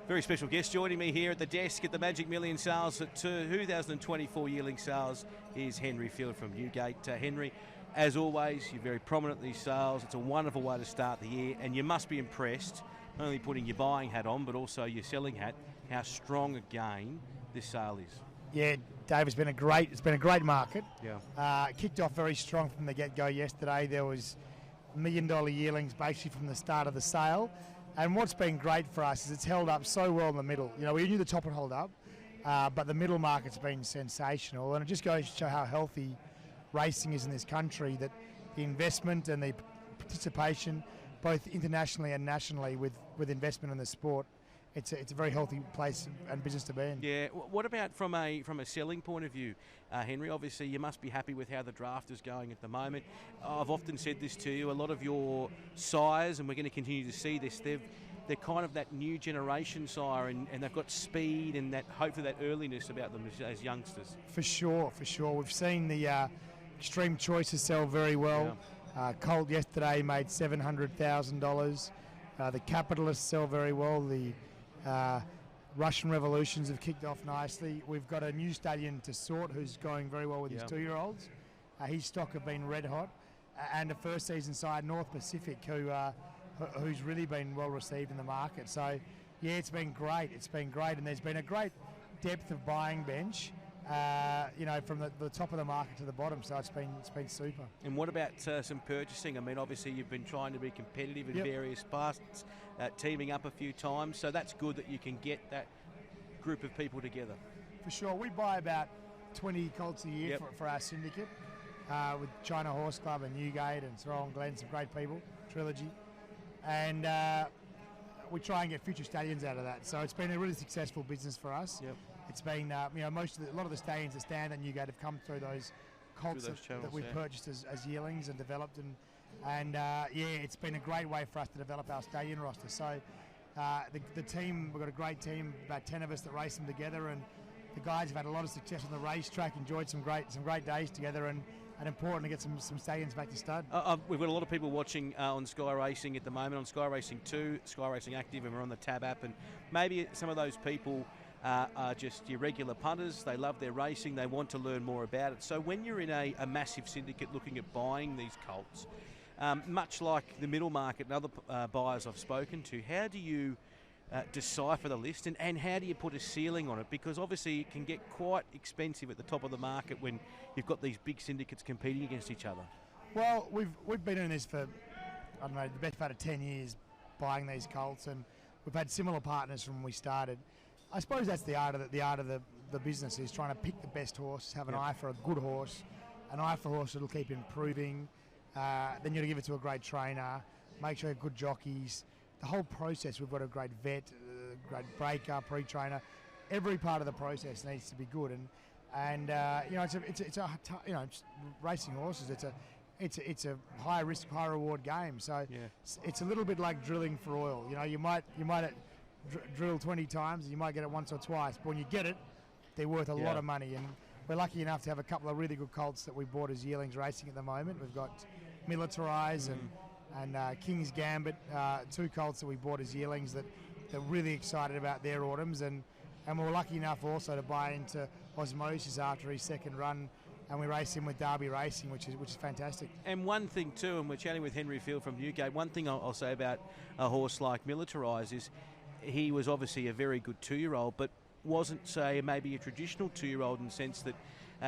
Very special guest joining me here at the desk at the Magic Million Sales at 2024 Yearling Sales is Henry Field from Newgate. Henry, as always, you're very prominent at these sales. It's a wonderful way to start the year, and you must be impressed, not only putting your buying hat on, but also your selling hat, how strong again this sale is. Yeah, Dave, it's been a great market. Yeah. Kicked off very strong from the get-go yesterday. There was $1 million yearlings basically from the start of the sale. And what's been great for us is it's held up so well in the middle. You know, we knew the top would hold up, but the middle market's been sensational. And it just goes to show how healthy racing is in this country, that the investment and the participation, both internationally and nationally, with investment in the sport, it's a very healthy place and business to be in. Yeah. What about from a selling point of view, Henry? Obviously, you must be happy with how the draft is going at the moment. I've often said this to you. A lot of your sires, and we're going to continue to see this, they're kind of that new generation sire, and they've got speed and that hopefully that earliness about them as youngsters. For sure. We've seen the Extreme Choices sell very well. Yeah. Colt yesterday made $700,000. The Capitalists sell very well. The Russian Revolutions have kicked off nicely. We've got a new stallion to sort who's going very well with his 2-year-olds. His stock have been red hot. And a first season side, North Pacific, who's really been well received in the market. So, yeah, it's been great. And there's been a great depth of buying bench, from the top of the market to the bottom. So it's been super. And what about some purchasing? I mean, obviously you've been trying to be competitive in various parts, teaming up a few times. So that's good that you can get that group of people together. For sure. We buy about 20 colts a year for our syndicate, with China Horse Club and Newgate and Throw and Glen, some great people, Trilogy. And we try and get future stallions out of that. So it's been a really successful business for us. Yep. It's been, a lot of the stallions that stand at Newgate have come through those colts that we've purchased as yearlings and developed, and it's been a great way for us to develop our stallion roster. So the team, we've got a great team, about 10 of us that race them together, and the guys have had a lot of success on the racetrack, enjoyed some great days together, and important to get some stallions back to stud. We've got a lot of people watching on Sky Racing at the moment, on Sky Racing 2, Sky Racing Active, and we're on the Tab app, and maybe some of those people are just your regular punters. They love their racing. They want to learn more about it. So when you're in a massive syndicate looking at buying these colts, much like the middle market and other buyers I've spoken to, how do you decipher the list and how do you put a ceiling on it? Because obviously it can get quite expensive at the top of the market when you've got these big syndicates competing against each other. Well, we've been doing this for, I don't know, the best part of 10 years, buying these colts, and we've had similar partners from when we started. I suppose that's the art of the business, is trying to pick the best horse, have an eye for a good horse, an eye for a horse that'll keep improving. Then you've got to give it to a great trainer, make sure you have good jockeys. The whole process, we've got a great vet, great breaker, pre-trainer. Every part of the process needs to be good, and it's racing horses. It's a high risk, high reward game. So it's a little bit like drilling for oil. You know, you might drill 20 times, and you might get it once or twice, but when you get it, they're worth a lot of money. And we're lucky enough to have a couple of really good colts that we bought as yearlings racing at the moment. We've got Militarize and King's Gambit, 2 colts that we bought as yearlings that they're really excited about their autumns, and we're lucky enough also to buy into Osmosis after his second run, and we race him with Derby Racing, which is fantastic. And one thing too, and we're chatting with Henry Field from Newgate, one thing I'll say about a horse like Militarize is he was obviously a very good 2-year-old, but wasn't, say, maybe a traditional 2-year-old in the sense that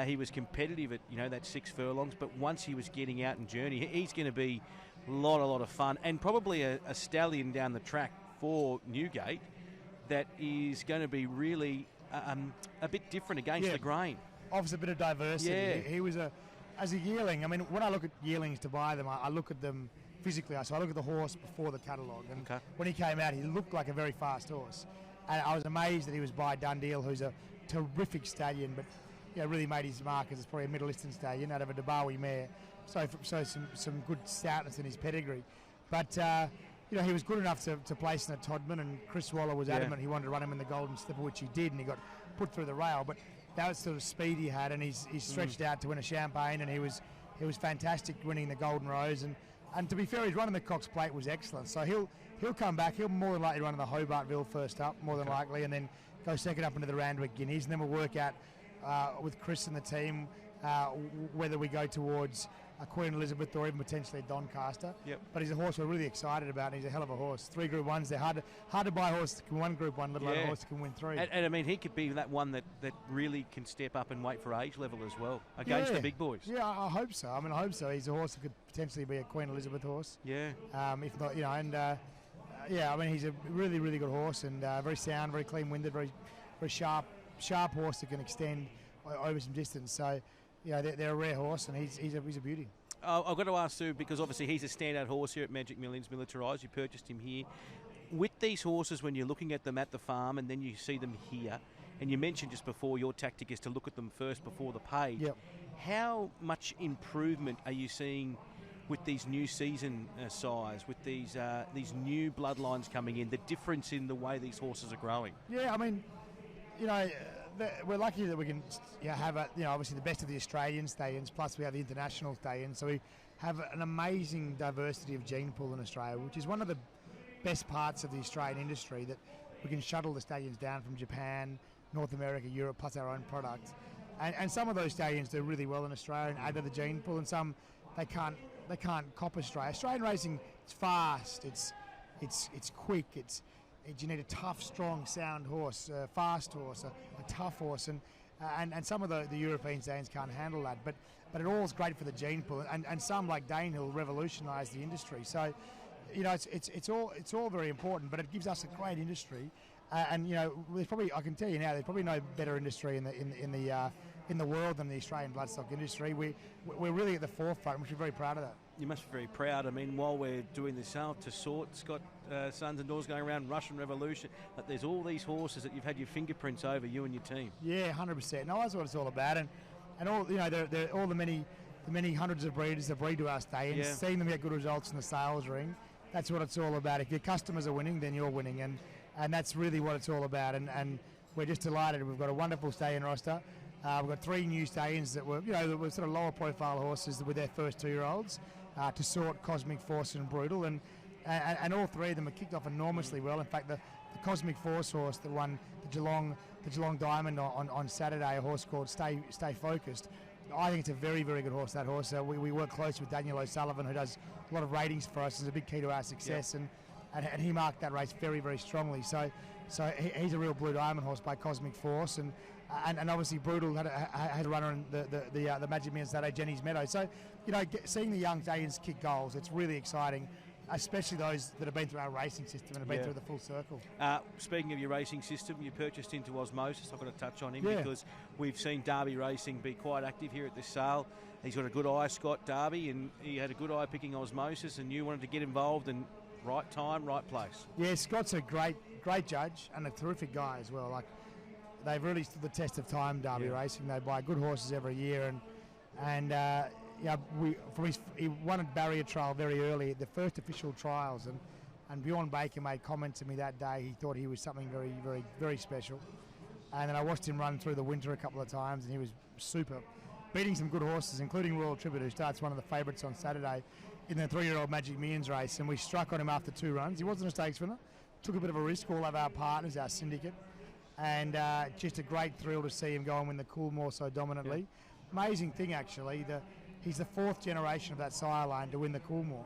he was competitive at, that 6 furlongs, but once he was getting out and journey, he's going to be a lot of fun, and probably a stallion down the track for Newgate that is going to be really a bit different against the grain. Offers a bit of diversity. Yeah. He was as a yearling, I mean, when I look at yearlings to buy them, I look at them physically. So I look at the horse before the catalogue, and when he came out, he looked like a very fast horse. And I was amazed that he was by Dundeel, who's a terrific stallion, but really made his mark as it's probably a Middle Eastern stallion out of a Dabawi mare. So some good stoutness in his pedigree. But he was good enough to place in at Todman, and Chris Waller was adamant he wanted to run him in the Golden Slipper, which he did, and he got put through the rail. But that was sort of speed he had, and he's stretched out to win a Champagne, and he was fantastic winning the Golden Rose. And And to be fair, his run in the Cox Plate was excellent. So he'll come back. He'll more than likely run in the Hobartville first up, more than likely, and then go second up into the Randwick Guineas. And then we'll work out with Chris and the team whether we go towards Queen Elizabeth or even potentially Doncaster. Yep. But he's a horse we're really excited about, and he's a hell of a horse. 3 Group 1s, they're hard to buy a horse that can win Group 1, let alone a horse that can win 3. And I mean, he could be that one that really can step up and wait for age level as well against the big boys. Yeah, I hope so. I mean, I hope so. He's a horse that could potentially be a Queen Elizabeth horse. Yeah. If not, yeah, I mean, he's a really, really good horse, and very sound, very clean-winded, very sharp horse that can extend over some distance. So, they're a rare horse, and he's a beauty. I've got to ask Sue, because obviously he's a standout horse here at Magic Millions Militarised. You purchased him here. With these horses, when you're looking at them at the farm and then you see them here, and you mentioned just before your tactic is to look at them first before the page. Yep. How much improvement are you seeing with these new season size, with these new bloodlines coming in, the difference in the way these horses are growing? Yeah, I mean, we're lucky that we can have obviously the best of the Australian stallions, plus we have the international stallions. So we have an amazing diversity of gene pool in Australia, which is one of the best parts of the Australian industry, that we can shuttle the stallions down from Japan, North America, Europe, plus our own product. And some of those stallions do really well in Australia and add to the gene pool, and some they can't cop Australia. Australian racing, it's fast, it's quick, you need a tough, strong, sound horse, a fast horse, a tough horse, and some of the European stallions can't handle that. But it all is great for the gene pool, and some like Danehill revolutionised the industry. So, it's all very important, but it gives us a great industry. There's probably, I can tell you now, there's probably no better industry in the world than the Australian bloodstock industry. We're really at the forefront, which we're very proud of that. You must be very proud. I mean, while we're doing this sale to sort, Scott Sons and Daughters going around Russian Revolution, but there's all these horses that you've had your fingerprints over, you and your team. Yeah, 100%. No, that's what it's all about, and all there all the many hundreds of breeders that breed to our stallions, seeing them get good results in the sales ring. That's what it's all about. If your customers are winning, then you're winning, and that's really what it's all about. And we're just delighted. We've got a wonderful stallion roster. We've got 3 new stallions that were sort of lower profile horses with their first 2-year-olds. To sort, Cosmic Force and Brutal, and all 3 of them have kicked off enormously well. In fact, the Cosmic Force horse that won the Geelong Diamond on Saturday, a horse called Stay Focused, I think it's a very, very good horse, that horse. We work closely with Daniel O'Sullivan, who does a lot of ratings for us. It's a big key to our success, and he marked that race very, very strongly. So he's a real Blue Diamond horse by Cosmic Force, and obviously Brutal had a runner in the Magic Millions Saturday, Jenny's Meadow. So, seeing the young stallions kick goals, it's really exciting, especially those that have been through our racing system and have been through the full circle. Speaking of your racing system, you purchased into Osmosis. I've got to touch on him because we've seen Derby Racing be quite active here at this sale. He's got a good eye, Scott Derby, and he had a good eye picking Osmosis, and you wanted to get involved, and right time, right place. Yeah, Scott's a great judge and a terrific guy as well. Like, they've really stood the test of time, Derby Racing. They buy good horses every year, and he won a barrier trial very early, the first official trials, and Bjorn Baker made comments to me that day. He thought he was something very, very, very special. And then I watched him run through the winter a couple of times, and he was super, beating some good horses, including Royal Tribute, who starts one of the favourites on Saturday in the 3-year-old Magic Millions race. And we struck on him after 2 runs. He wasn't a stakes winner, took a bit of a risk, all of our partners, our syndicate, and just a great thrill to see him go and win the Coolmore so dominantly. Amazing thing, actually, he's the 4th generation of that sire line to win the Coolmore.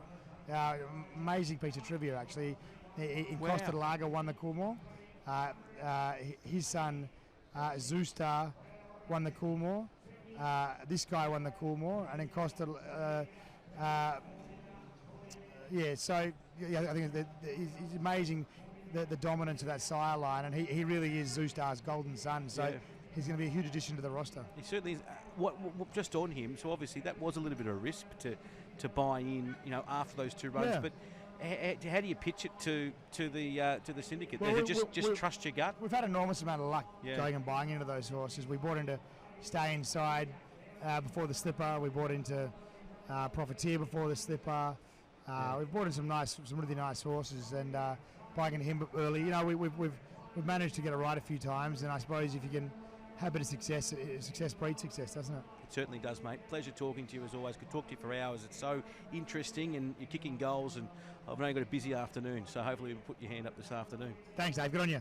Amazing piece of trivia, actually. In Costa del Lago won the Coolmore. His son, Zoostar, won the Coolmore. This guy won the Coolmore, and in Costa... I think it's amazing the dominance of that sire line, and he really is Zoostar's golden son, so he's going to be a huge addition to the roster. He certainly is. What just on him, so obviously that was a little bit of a risk to buy in, after those 2 runs, but how do you pitch it to the syndicate? Well, just trust your gut? We've had an enormous amount of luck going and buying into those horses. We bought into Stay Inside before the Slipper. We bought into Profiteer before the Slipper. We've bought in some really nice horses, and buying into him early. We've managed to get it right a few times, and I suppose if you can habit of success. Success breeds success, doesn't it? It certainly does, mate. Pleasure talking to you as always. Could talk to you for hours. It's so interesting, and you're kicking goals, and I've only got a busy afternoon, so hopefully you'll put your hand up this afternoon. Thanks, Dave. Good on you.